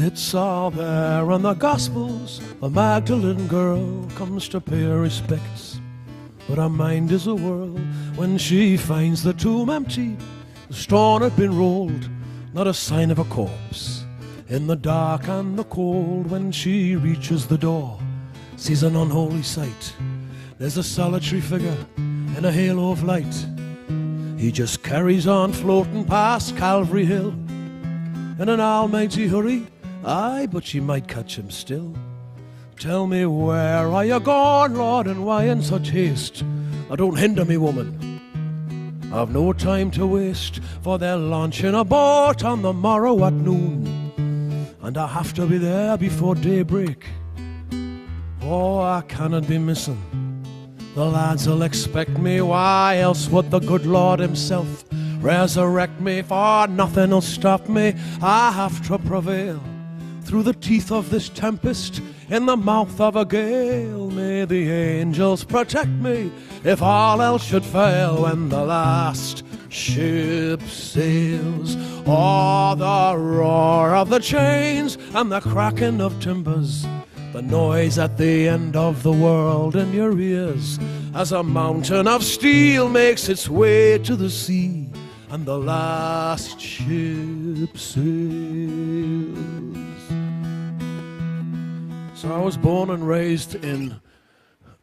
It's all there in the Gospels. The Magdalene girl comes to pay her respects, but her mind is a whirl when she finds the tomb empty. The stone had been rolled, not a sign of a corpse. In the dark and the cold, when she reaches the door, sees an unholy sight. There's a solitary figure in a halo of light. He just carries on floating past Calvary Hill in an almighty hurry. Aye, but you might catch him still. Tell me, where are you going, Lord, and why in such haste? Now don't hinder me, woman, I've no time to waste, for they're launching a boat on the morrow at noon, and I have to be there before daybreak. Oh, I cannot be missing. The lads will expect me. Why else would the good Lord himself resurrect me? For nothing will stop me. I have to prevail through the teeth of this tempest, in the mouth of a gale. May the angels protect me if all else should fail when the last ship sails. Oh, the roar of the chains and the cracking of timbers, the noise at the end of the world in your ears, as a mountain of steel makes its way to the sea and the last ship sails. So I was born and raised in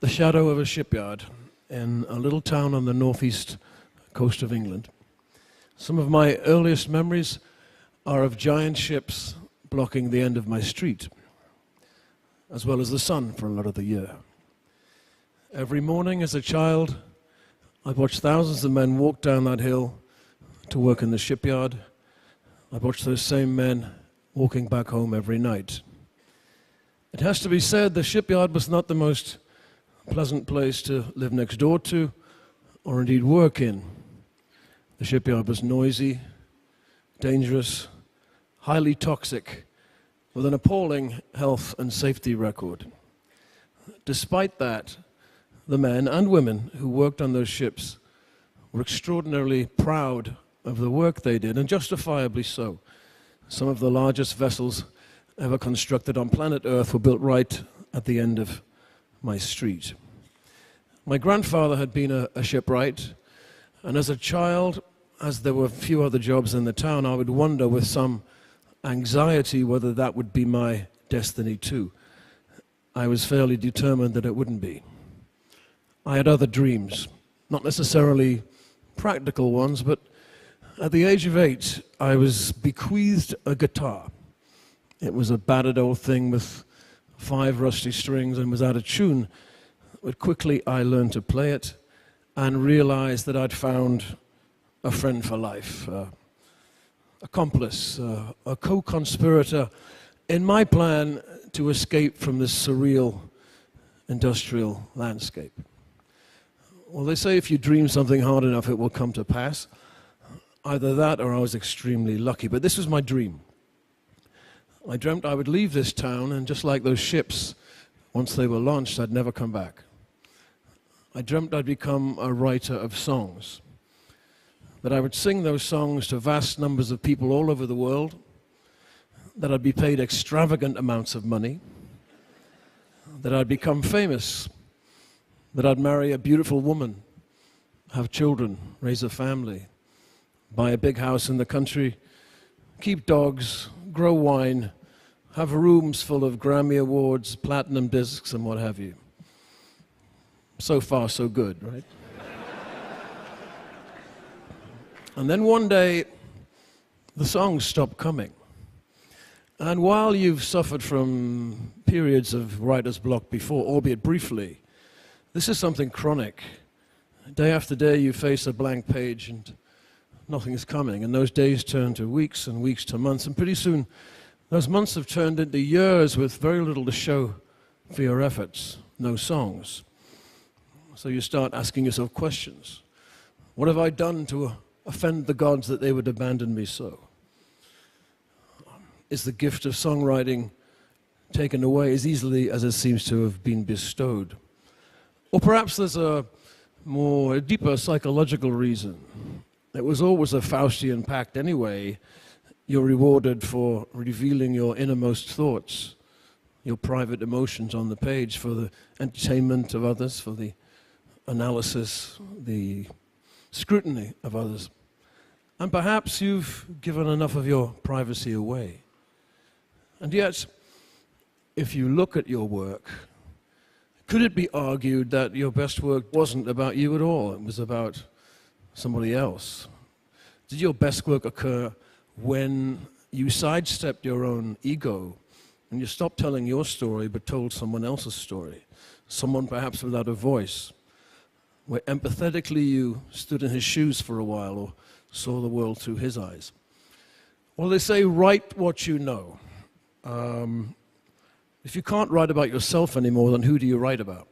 the shadow of a shipyard in a little town on the northeast coast of England. Some of my earliest memories are of giant ships blocking the end of my street, as well as the sun for a lot of the year. Every morning as a child, I'd watch thousands of men walk down that hill to work in the shipyard. I'd watch those same men walking back home every night. It has to be said, the shipyard was not the most pleasant place to live next door to, or indeed work in. The shipyard was noisy, dangerous, highly toxic, with an appalling health and safety record. Despite that, the men and women who worked on those ships were extraordinarily proud of the work they did, and justifiably so. Some of the largest vessels ever constructed on planet Earth were built right at the end of my street. My grandfather had been a shipwright, and as a child, as there were few other jobs in the town, I would wonder with some anxiety whether that would be my destiny too. I was fairly determined that it wouldn't be. I had other dreams, not necessarily practical ones, but at the age of 8, I was bequeathed a guitar. It was a battered old thing with 5 rusty strings and was out of tune, but quickly I learned to play it and realized that I'd found a friend for life, accomplice, a co-conspirator in my plan to escape from this surreal industrial landscape. Well, they say if you dream something hard enough, it will come to pass. Either that or I was extremely lucky, but this was my dream. I dreamt I would leave this town, and just like those ships, once they were launched, I'd never come back. I dreamt I'd become a writer of songs, that I would sing those songs to vast numbers of people all over the world, that I'd be paid extravagant amounts of money, that I'd become famous, that I'd marry a beautiful woman, have children, raise a family, buy a big house in the country, keep dogs, grow wine, have rooms full of Grammy Awards, platinum discs, and what have you. So far, so good, right? And then one day, the songs stopped coming. And while you've suffered from periods of writer's block before, albeit briefly, this is something chronic. Day after day, you face a blank page and nothing is coming. And those days turn to weeks and weeks to months. And pretty soon, those months have turned into years with very little to show for your efforts, no songs. So you start asking yourself questions. What have I done to offend the gods that they would abandon me so? Is the gift of songwriting taken away as easily as it seems to have been bestowed? Or perhaps there's a deeper psychological reason. It was always a Faustian pact anyway. you're rewarded for revealing your innermost thoughts, your private emotions on the page, for the entertainment of others, for the analysis, the scrutiny of others. And perhaps you've given enough of your privacy away. And yet, if you look at your work, could it be argued that your best work wasn't about you at all? It was about somebody else? Did your best work occur when you sidestepped your own ego and you stopped telling your story but told someone else's story? Someone perhaps without a voice, where empathetically you stood in his shoes for a while or saw the world through his eyes. Well, they say, write what you know. If you can't write about yourself anymore, then who do you write about?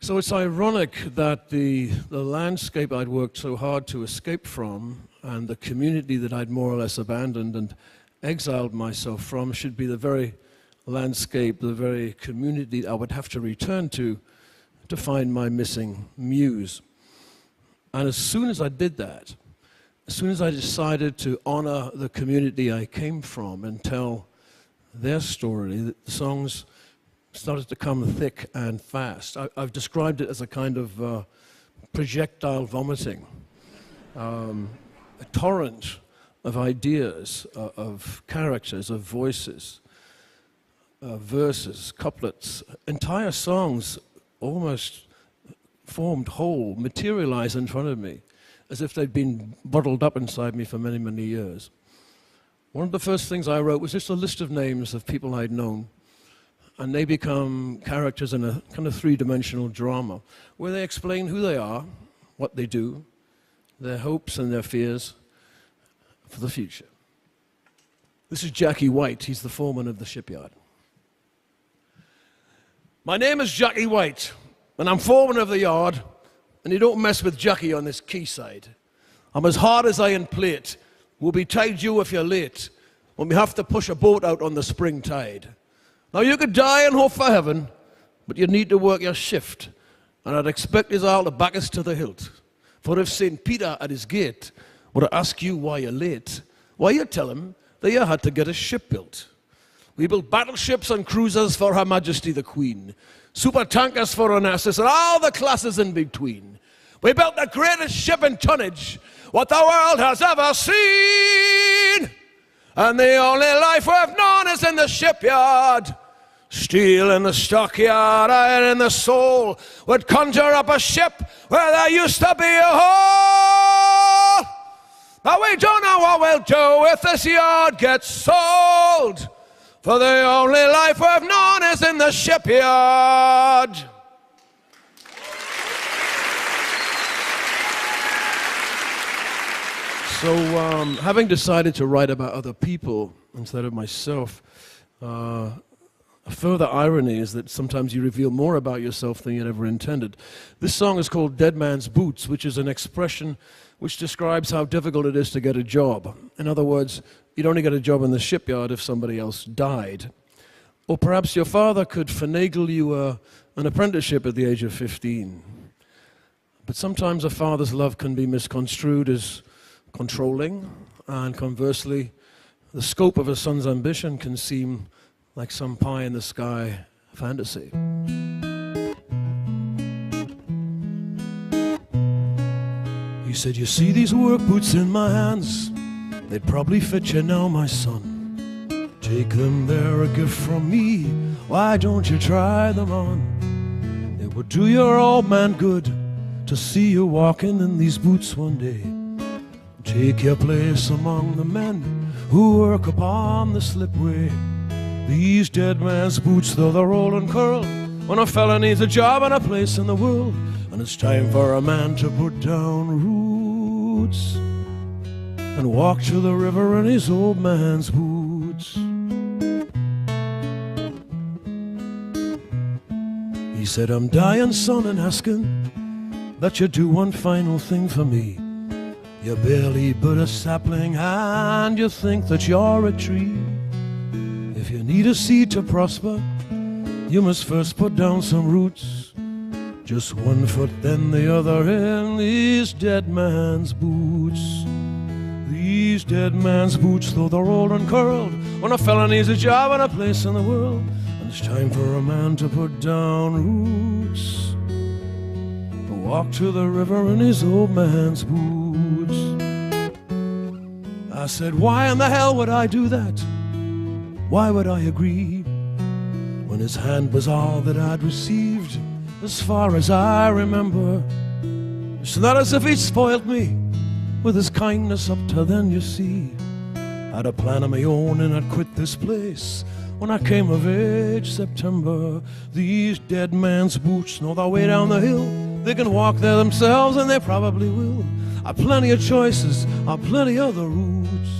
So it's ironic that the landscape I'd worked so hard to escape from and the community that I'd more or less abandoned and exiled myself from should be the very landscape, the very community I would have to return to find my missing muse. And as soon as I did that, as soon as I decided to honor the community I came from and tell their story, the songs started to come thick and fast. I've described it as a kind of projectile vomiting, a torrent of ideas, of characters, of voices, verses, couplets, entire songs almost formed whole, materialized in front of me, as if they'd been bottled up inside me for many, many years. One of the first things I wrote was just a list of names of people I'd known, and they become characters in a kind of three-dimensional drama, where they explain who they are, what they do, their hopes and their fears for the future. This is Jackie White. He's the foreman of the shipyard. My name is Jackie White, and I'm foreman of the yard, and you don't mess with Jackie on this quayside. I'm as hard as iron plate. We'll be tied you if you're late when we have to push a boat out on the spring tide. Now you could die and hope for heaven, but you need to work your shift, and I'd expect us all to back us to the hilt. For if St. Peter at his gate were to ask you why you're late, why you tell him that you had to get a ship built. We built battleships and cruisers for Her Majesty the Queen, super tankers for Onassis, and all the classes in between. We built the greatest ship in tonnage what the world has ever seen. And the only life we've known is in the shipyard. Steel in the stockyard, iron in the soul, would conjure up a ship where there used to be a hole. But we don't know what we'll do if this yard gets sold. For the only life we've known is in the shipyard. So, having decided to write about other people instead of myself, a further irony is that sometimes you reveal more about yourself than you'd ever intended. This song is called Dead Man's Boots, which is an expression which describes how difficult it is to get a job. In other words, you'd only get a job in the shipyard if somebody else died. Or perhaps your father could finagle you an apprenticeship at the age of 15. But sometimes a father's love can be misconstrued as controlling, and conversely, the scope of a son's ambition can seem like some pie-in-the-sky fantasy. He said, you see these work boots in my hands? They'd probably fit you now, my son. Take them, they're a gift from me. Why don't you try them on? It would do your old man good to see you walking in these boots one day. Take your place among the men who work upon the slipway. These dead man's boots, though they're old and curled, when a fella needs a job and a place in the world, and it's time for a man to put down roots and walk to the river in his old man's boots. He said, I'm dying, son, and asking that you do one final thing for me. You're barely but a sapling and you think that you're a tree. If you need a seed to prosper, you must first put down some roots. Just one foot then the other in these dead man's boots. These these dead man's boots, though they're old and curled, when a fella needs a job and a place in the world, and it's time for a man to put down roots, to walk to the river in his old man's boots. I said, why in the hell would I do that? Why would I agree, when his hand was all that I'd received, as far as I remember? It's not as if he'd spoiled me with his kindness up till then, you see. I had a plan of my own and I'd quit this place when I came of age, September. These dead man's boots know their way down the hill. They can walk there themselves, and they probably will. I've plenty of choices, I've plenty other routes,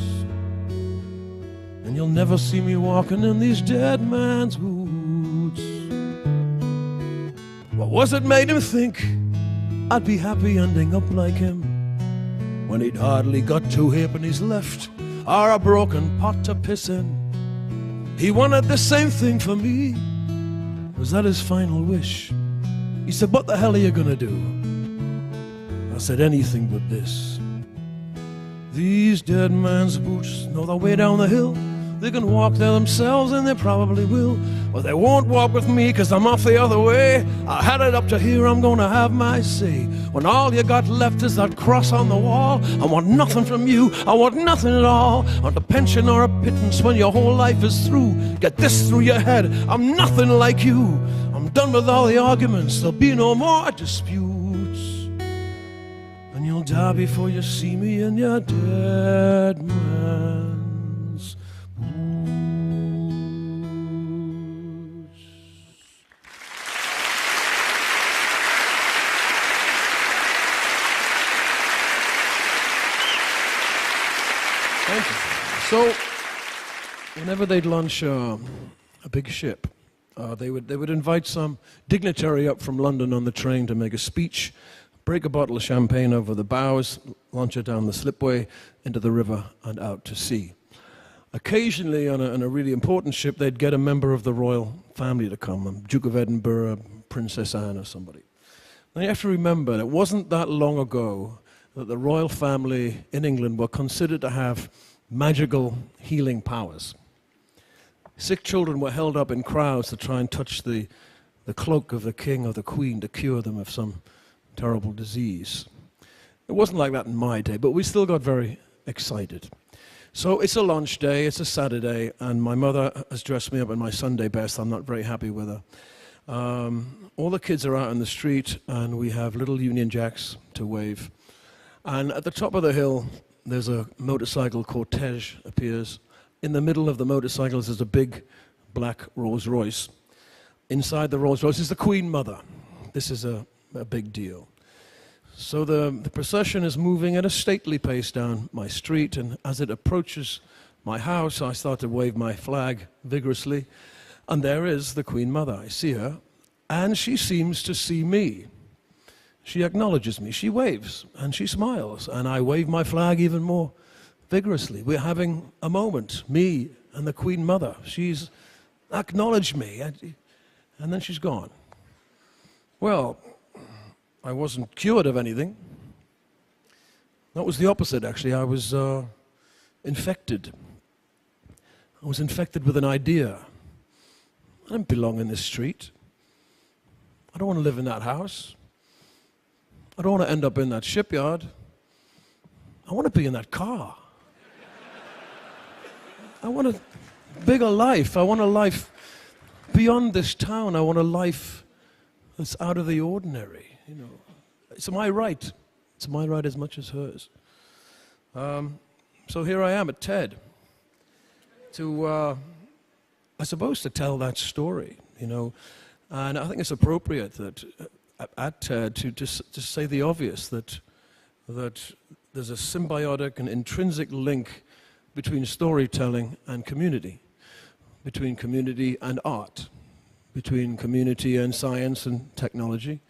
and you'll never see me walking in these dead man's boots. What was it made him think I'd be happy ending up like him, when he'd hardly got 2 halfpennies left, or a broken pot to piss in? He wanted the same thing for me. Was that his final wish? He said, what the hell are you gonna do? I said, anything but this. These dead man's boots know their way down the hill. They can walk there themselves, and they probably will. But they won't walk with me, 'cause I'm off the other way. I had it up to here, I'm gonna have my say. When all you got left is that cross on the wall, I want nothing from you, I want nothing at all. I want a pension or a pittance when your whole life is through. Get this through your head, I'm nothing like you. I'm done with all the arguments, there'll be no more disputes. And you'll die before you see me in your dead man's boots. Thank you. So, whenever they'd launch a big ship, they would invite some dignitary up from London on the train to make a speech, break a bottle of champagne over the bows, launch it down the slipway into the river and out to sea. Occasionally, on a really important ship, they'd get a member of the royal family to come, Duke of Edinburgh, Princess Anne or somebody. Now you have to remember, it wasn't that long ago that the royal family in England were considered to have magical healing powers. Sick children were held up in crowds to try and touch the cloak of the king or the queen to cure them of some terrible disease. It wasn't like that in my day, but we still got very excited. So it's a launch day, it's a Saturday, and my mother has dressed me up in my Sunday best. I'm not very happy with her. All the kids are out in the street, and we have little Union Jacks to wave. And at the top of the hill, there's a motorcycle cortege appears. In the middle of the motorcycles is a big black Rolls Royce. Inside the Rolls Royce is the Queen Mother. This is a big deal. So the procession is moving at a stately pace down my street, and as it approaches my house, I start to wave my flag vigorously, and there is the Queen Mother. I see her, and she seems to see me. She acknowledges me, she waves, and she smiles, and I wave my flag even more vigorously. We're having a moment, me and the Queen Mother. She's acknowledged me, and then she's gone. Well, I wasn't cured of anything. That was the opposite, actually. I was infected. I was infected with an idea. I don't belong in this street. I don't want to live in that house. I don't want to end up in that shipyard. I want to be in that car. I want a bigger life. I want a life beyond this town. I want a life that's out of the ordinary. You know, it's my right. It's my right as much as hers. So here I am at TED to, I suppose, to tell that story. You know, and I think it's appropriate that at TED to say the obvious, that there's a symbiotic and intrinsic link between storytelling and community, between community and art, between community and science and technology,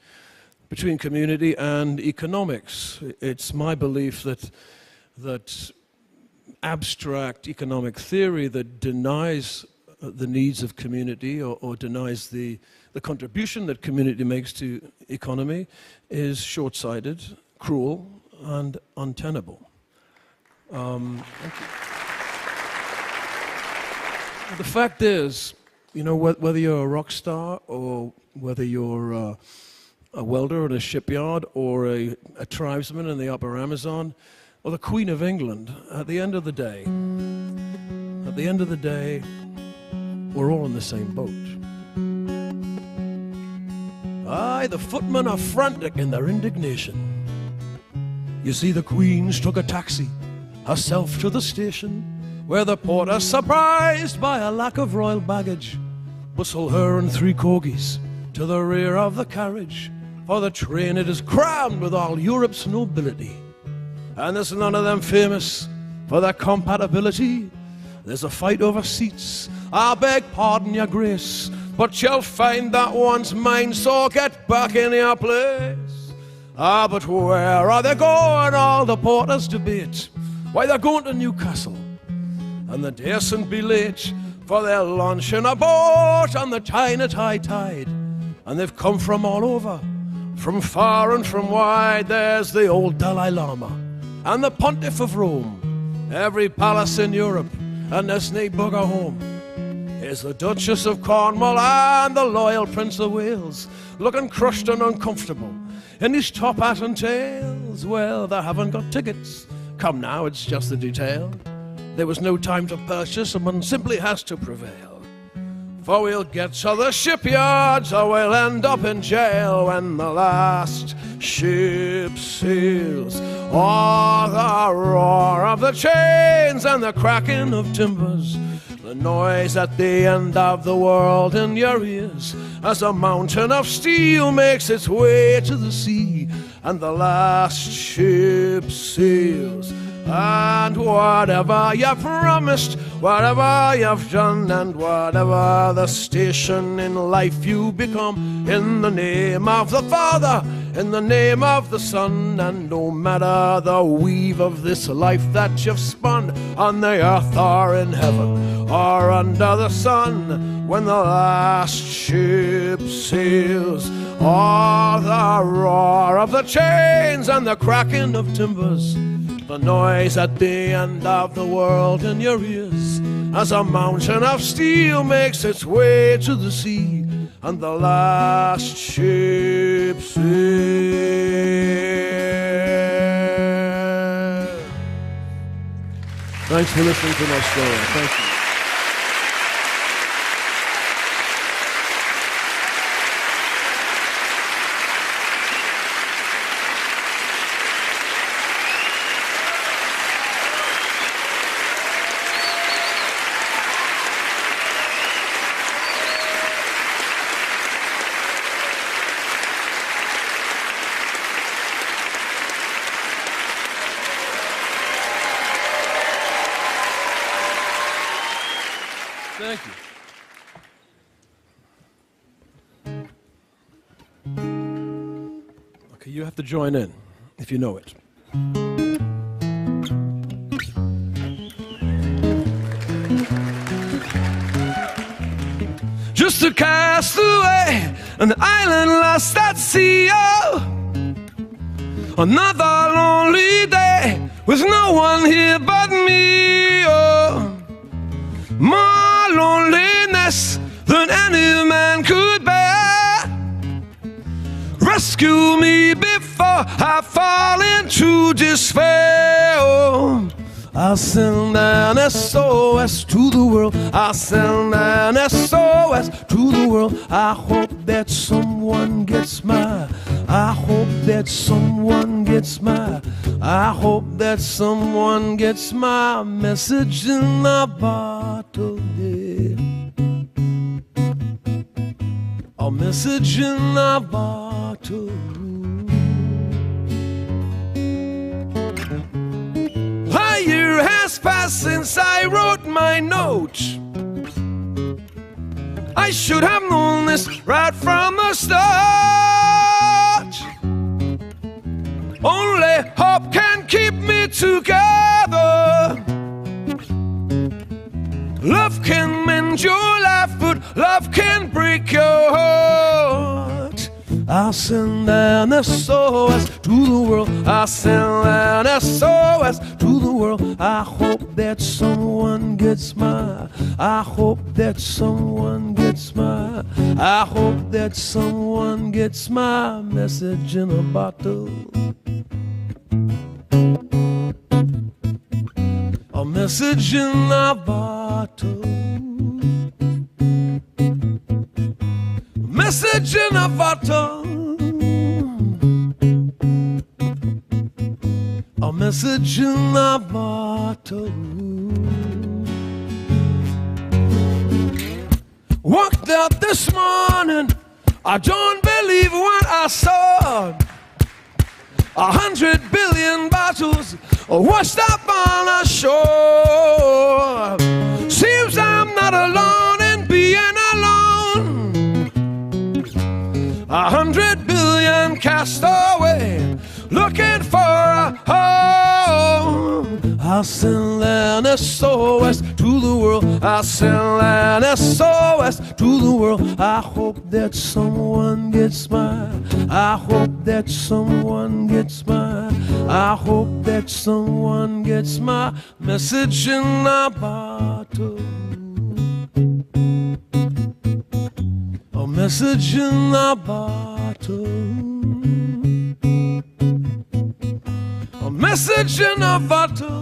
between community and economics. It's my belief that abstract economic theory that denies the needs of community or denies the contribution that community makes to economy is short-sighted, cruel, and untenable. Thank you. The fact is, you know, whether you're a rock star or whether you're a welder in a shipyard or a tribesman in the upper Amazon or the Queen of England, at the end of the day, we're all in the same boat. Aye, the footmen are frantic in their indignation. You see, the Queen's took a taxi herself to the station, where the porter, surprised by a lack of royal baggage, bustle her and 3 corgis to the rear of the carriage. For the train, it is crammed with all Europe's nobility, and there's none of them famous for their compatibility. There's a fight over seats, I beg pardon, your grace, but you'll find that one's mine, so get back in your place. Ah, but where are they going? All the porters debate. Why, they're going to Newcastle, and they daresn't be late, for they'll launch in a boat on the Tyne at high tide. And they've come from all over, from far and from wide. There's the old Dalai Lama and the Pontiff of Rome, every palace in Europe, and there's nae bugger home. Here's the Duchess of Cornwall and the loyal Prince of Wales, looking crushed and uncomfortable in his top hat and tails. Well, they haven't got tickets. Come now, it's just the detail. There was no time to purchase, and one simply has to prevail. For we'll get to the shipyards, or we'll end up in jail when the last ship sails. Oh, the roar of the chains and the cracking of timbers, the noise at the end of the world in your ears, as a mountain of steel makes its way to the sea, and the last ship sails. And whatever you've promised, whatever you've done, and whatever the station in life you become, in the name of the Father, in the name of the Son, and no matter the weave of this life that you've spun, on the earth or in heaven or under the sun, when the last ship sails, oh, the roar of the chains and the cracking of timbers, the noise at the end of the world in your ears, as a mountain of steel makes its way to the sea, and the last ship sails. Thanks for listening to my story. Thank you. Thank you. Okay, you have to join in if you know it. Just a castaway, an island lost at sea. Oh, another lonely day with no one here but me. Oh, more loneliness than any man could bear. Rescue me before I fall into despair. Oh, I'll send an SOS to the world. I'll send an SOS to the world. I hope that someone gets my, I hope that someone gets my, I hope that someone gets my message in a bottle, yeah. A message in a bottle. A year has passed since I wrote my note. I should have known this right from the start. Only hope can keep me together. Love can mend your life, but love can break your heart. I'll send an SOS to the world. I'll send an SOS to the world. I hope that someone gets my, I hope that someone gets my, I hope that someone gets my message in a bottle. A message in a bottle. Message in a bottle. A message in a bottle. Walked out this morning, I don't believe what I saw. 100 billion bottles washed up on the shore. Seems I'm not alone in being alone. 100 billion cast away, looking for a home. I'll send an SOS to the world. I'll send an SOS to the world. I hope that someone gets my, I hope that someone gets my, I hope that someone gets my message in a bottle. A message in a bottle. A message in a bottle.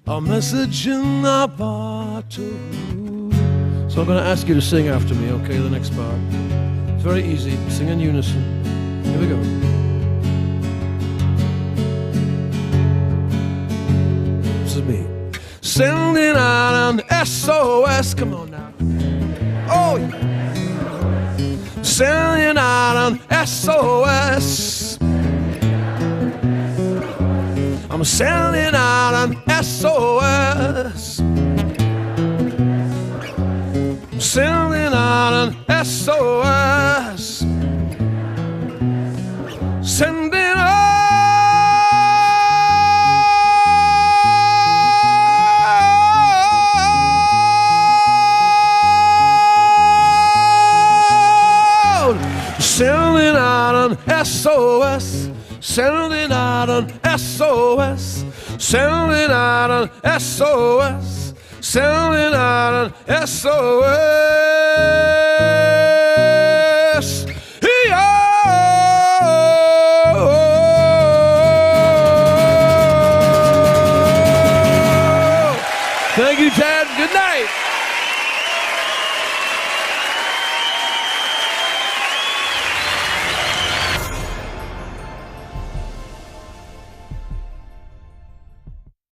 A message in a bottle. So I'm going to ask you to sing after me, okay, the next part. It's very easy. Sing in unison. Here we go. This is me. Sending out an SOS. Come on now. Oh, yeah. Sending out an SOS. I'm sending out an SOS. I'm sending out an SOS. Sending out. Sending out an SOS. Sending out an SOS. Sending out an SOS. Sending out an SOS. Thank you, Ted. Good night.